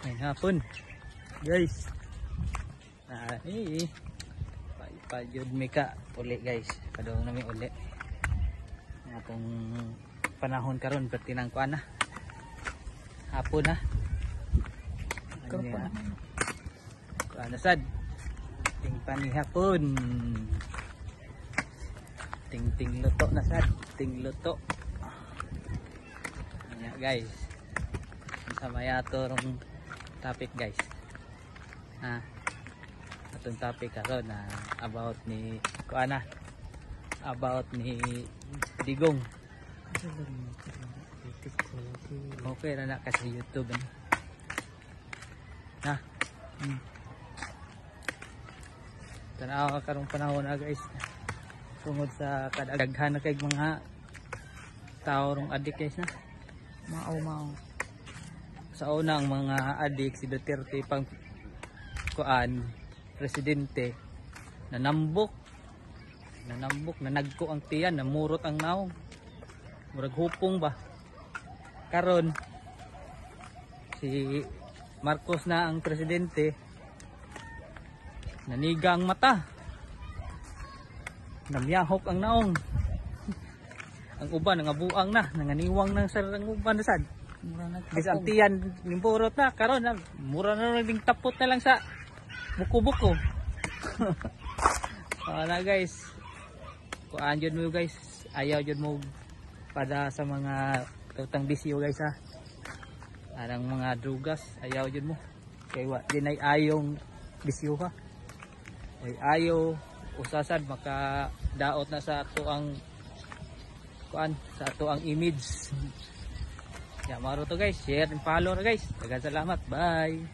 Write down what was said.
Ngayong hapon guys, payud mi ka uli guys, padung nami uli nga atong panahon karon pertinang kuan na hapon na kuan na sad ting pani hapon, ting luto na sad, ting luto nya guys. Sa mayato rong topic guys, atong topic karon na about ni kuana, about ni digong. Okay na na kasi YouTube na tanaw ka karong panahon na guys, tungod sa kadaghan na kay mga tao rong adik guys na mao sa unang mga adik si Duterte pang kuan presidente, nanambok nanagko ang tiyan, namurot ang naong, murag hupong ba. Karon si Marcos na ang presidente, naniga ang mata, namyahok ang naong, ang uban nangabuang na, nanganiwang ng sarang uban na sad. Bisang tiyan nimburot na karon na mura na ring tapot na lang sa buko-buko. Wala guys, kuan jud mo guys, ayaw jud mo pada sa mga tutang bisyo guys ha, anang mga drugas ayaw jud mo kay wa dinay ayong bisyo ha, ay ayaw usasad maka daot na sa ato ang kuan, sa ato ang image. Ya, maro to guys, share and follow na guys. Daghang salamat. Bye.